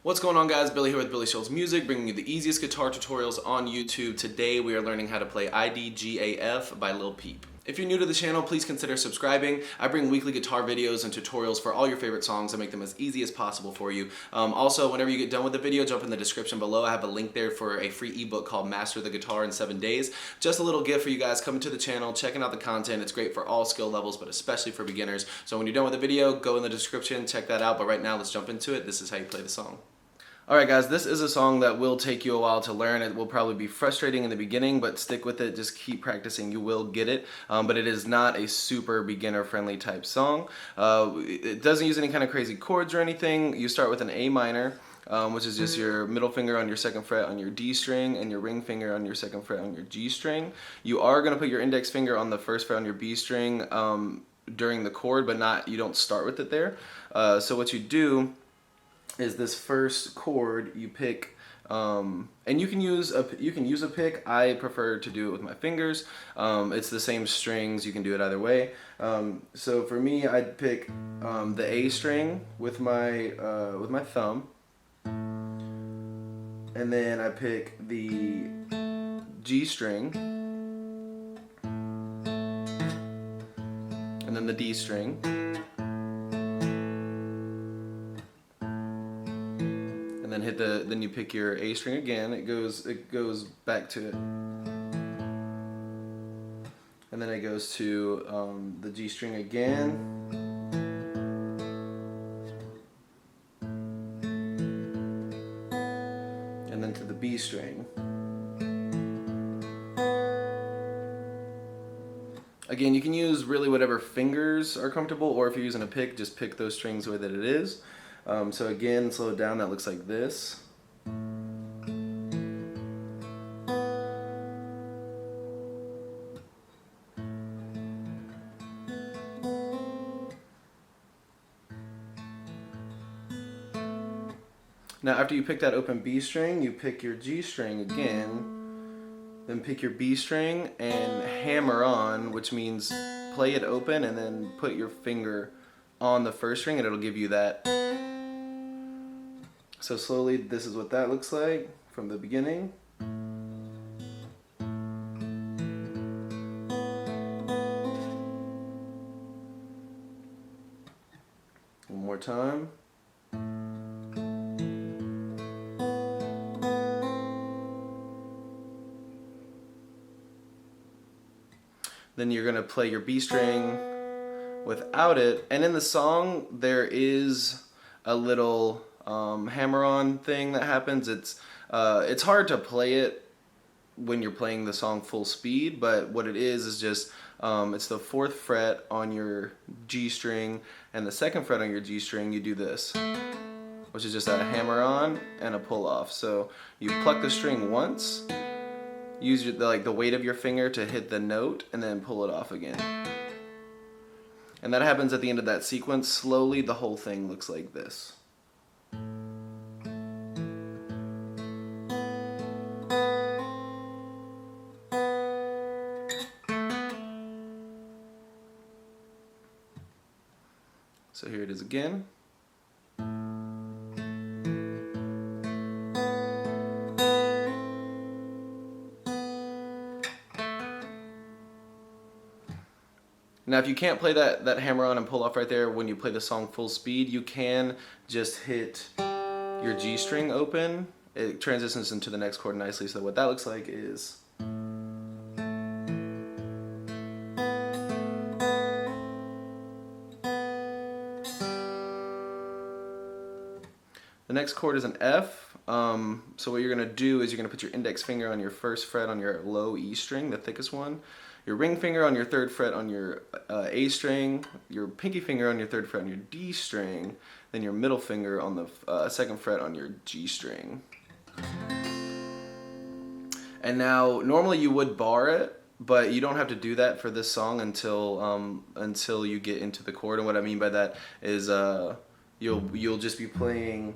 What's going on, guys? Billy here with billyshultzmusic, bringing you the easiest guitar tutorials on YouTube. Today we are learning how to play IDGAF by Lil Peep. If you're new to the channel, please consider subscribing. I bring weekly guitar videos and tutorials for all your favorite songs and make them as easy as possible for you. Also, whenever you get done with the video, jump in the description below. I have a link there for a free ebook called Master the Guitar in 7 Days. Just a little gift for you guys coming to the channel, checking out the content. It's great for all skill levels, but especially for beginners. So when you're done with the video, go in the description, check that out. But right now, let's jump into it. This is how you play the song. Alright guys, this is a song that will take you a while to learn. It will probably be frustrating in the beginning, but stick with it, just keep practicing, you will get it. But it is not a super beginner friendly type song. It doesn't use any kind of crazy chords or anything. You start with an A minor, which is just your middle finger on your 2nd fret on your D string and your ring finger on your 2nd fret on your G string. You are going to put your index finger on the 1st fret on your B string during the chord, but you don't start with it there. So what you do is this first chord you pick, and you can use a pick. I prefer to do it with my fingers. It's the same strings, you can do it either way. So for me, I'd pick the A string with my thumb, and then I pick the G string, and then the D string. And then then you pick your A string again. It goes back to it, and then it goes to the G string again, and then to the B string. Again, you can use really whatever fingers are comfortable, or if you're using a pick, just pick those strings the way that it is. So again, slow it down, that looks like this. Now after you pick that open B string, you pick your G string again, then pick your B string and hammer on, which means play it open and then put your finger on the 1st string and it'll give you that. So slowly, this is what that looks like from the beginning. One more time. Then you're going to play your B string without it. And in the song, there is a little hammer-on thing that happens. It's hard to play it when you're playing the song full speed, but what it is just it's the 4th fret on your G string and the 2nd fret on your G string. You do this, which is just a hammer-on and a pull-off. So you pluck the string once, use the weight of your finger to hit the note, and then pull it off again. And that happens at the end of that sequence. Slowly, the whole thing looks like this. So here it is again. Now if you can't play that hammer on and pull off right there when you play the song full speed, you can just hit your G string open. It transitions into the next chord nicely, so what that looks like is the next chord is an F. So what you're going to do is you're going to put your index finger on your 1st fret on your low E string, the thickest one, your ring finger on your 3rd fret on your A string, your pinky finger on your 3rd fret on your D string, then your middle finger on the 2nd fret on your G string. And now normally you would bar it, but you don't have to do that for this song until you get into the chord. And what I mean by that is you'll just be playing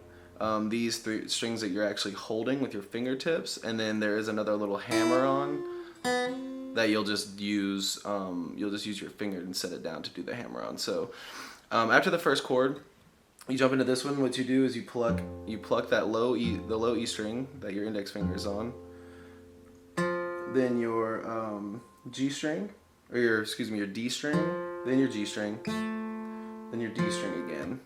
these 3 strings that you're actually holding with your fingertips, and then there is another little hammer on that you'll just use your finger and set it down to do the hammer on. So after the first chord, You jump into this one. What you do is you pluck that low E, the low E string that your index finger is on. Then your G string, or your D string. Then your G string. Then your D string again.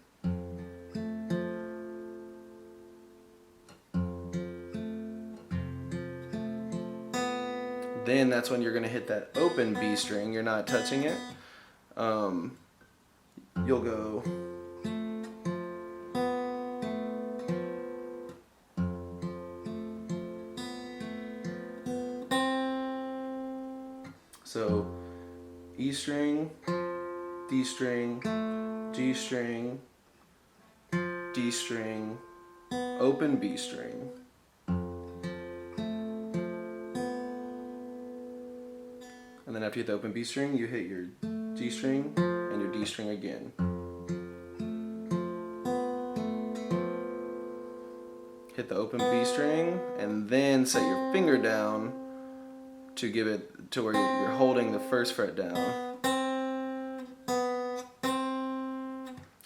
Then that's when you're gonna hit that open B string. You're not touching it. You'll go. So E string, D string, G string, D string, open B string. And then after you hit the open B string, you hit your G string and your D string again. Hit the open B string and then set your finger down to give it to where you're holding the first fret down.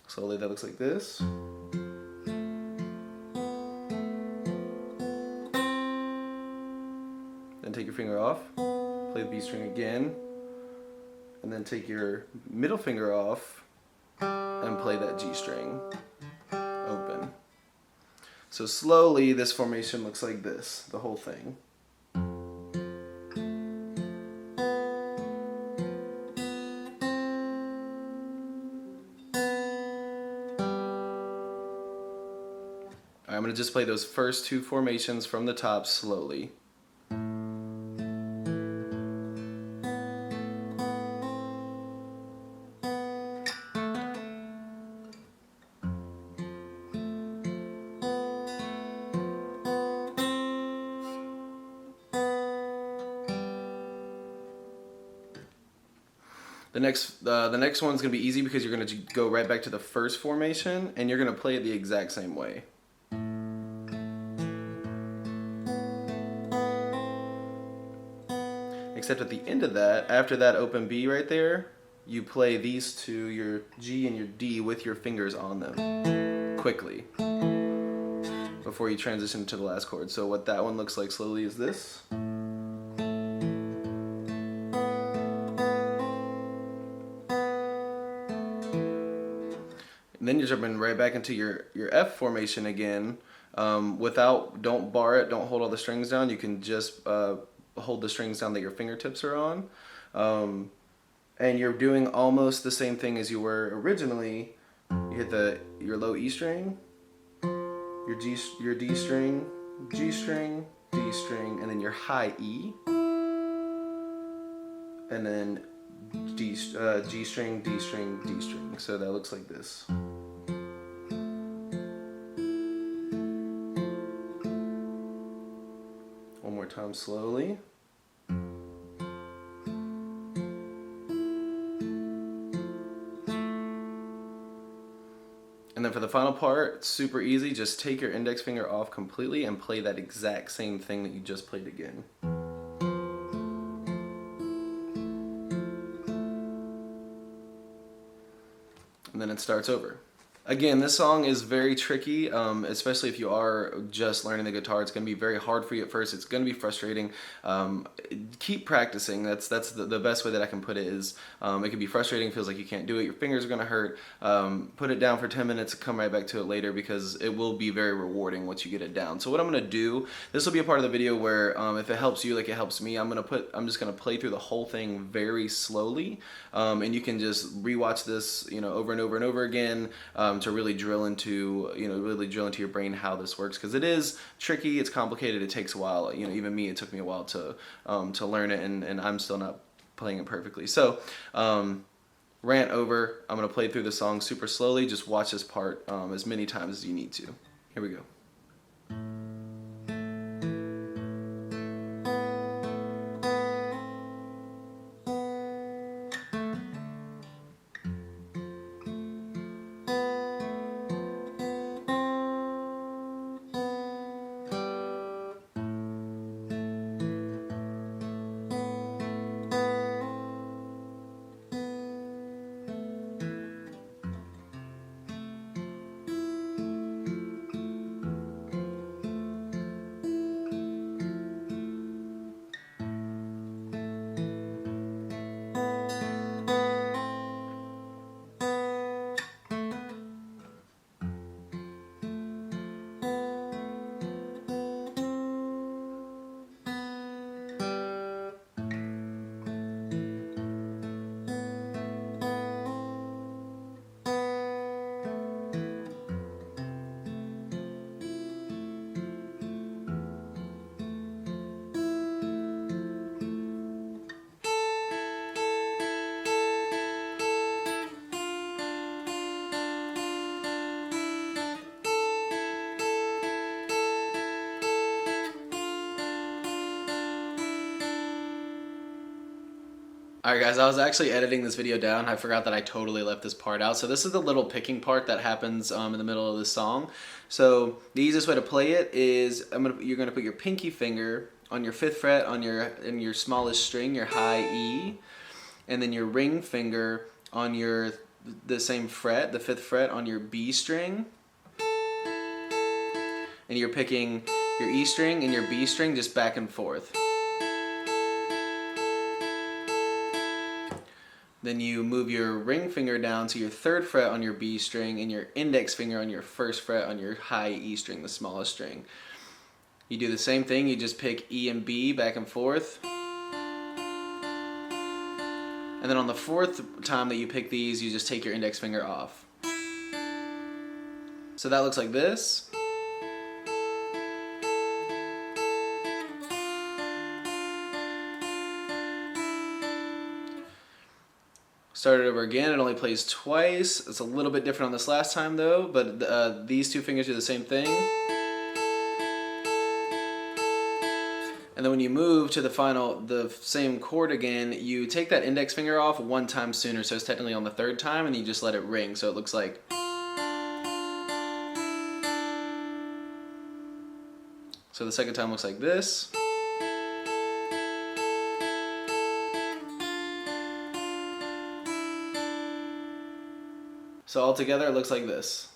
Slowly that looks like this. Then take your finger off, play the B string again, and then take your middle finger off and play that G string open. So slowly this formation looks like this, the whole thing. I'm going to just play those first two formations from the top slowly. The next one's going to be easy because you're going to go right back to the first formation and you're going to play it the exact same way. Except at the end of that, after that open B right there, you play these two, your G and your D, with your fingers on them quickly before you transition to the last chord. So what that one looks like slowly is this. And then you're jumping right back into your F formation again. Don't bar it, don't hold all the strings down. You can just hold the strings down that your fingertips are on. And you're doing almost the same thing as you were originally. You hit your low E string, your D string, G string, D string, and then your high E. And then G string, D string, D string. So that looks like this. One more time slowly. And then for the final part, it's super easy. Just take your index finger off completely and play that exact same thing that you just played again. And then it starts over. Again, this song is very tricky, especially if you are just learning the guitar. It's going to be very hard for you at first. It's going to be frustrating. Keep practicing. That's the best way that I can put it is it can be frustrating, feels like you can't do it, your fingers are going to hurt. Put it down for 10 minutes, come right back to it later because it will be very rewarding once you get it down. So what I'm going to do, this will be a part of the video where if it helps you like it helps me, I'm just going to play through the whole thing very slowly, and you can just rewatch this over and over and over again to really drill into your brain how this works, because it is tricky, it's complicated, it takes a while. Even me, it took me a while to learn it, and I'm still not playing it perfectly. So rant over. I'm gonna play through the song super slowly. Just watch this part as many times as you need to. Here we go. Alright guys, I was actually editing this video down. I forgot that I totally left this part out. So this is the little picking part that happens in the middle of the song. So the easiest way to play it is you're gonna put your pinky finger on your 5th fret on your smallest string, your high E, and then your ring finger on the same fret, the 5th fret on your B string. And you're picking your E string and your B string just back and forth. Then you move your ring finger down to your 3rd fret on your B string and your index finger on your 1st fret on your high E string, the smallest string. You do the same thing, you just pick E and B back and forth. And then on the 4th time that you pick these, you just take your index finger off. So that looks like this. Start it over again, it only plays twice. It's a little bit different on this last time though, but these 2 fingers do the same thing. And then when you move to the same chord again, you take that index finger off 1 time sooner, so it's technically on the 3rd time, and you just let it ring, so it looks like. So the 2nd time looks like this. So all together it looks like this.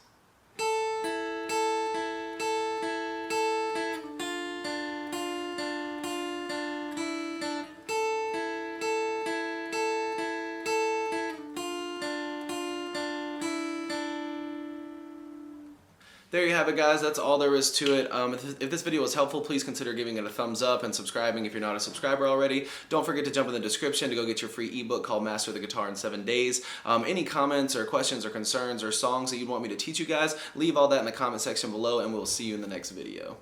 There you have it guys, that's all there is to it. If this video was helpful, please consider giving it a thumbs up and subscribing if you're not a subscriber already. Don't forget to jump in the description to go get your free ebook called Master the Guitar in 7 Days. Any comments or questions or concerns or songs that you'd want me to teach you guys, leave all that in the comment section below and we'll see you in the next video.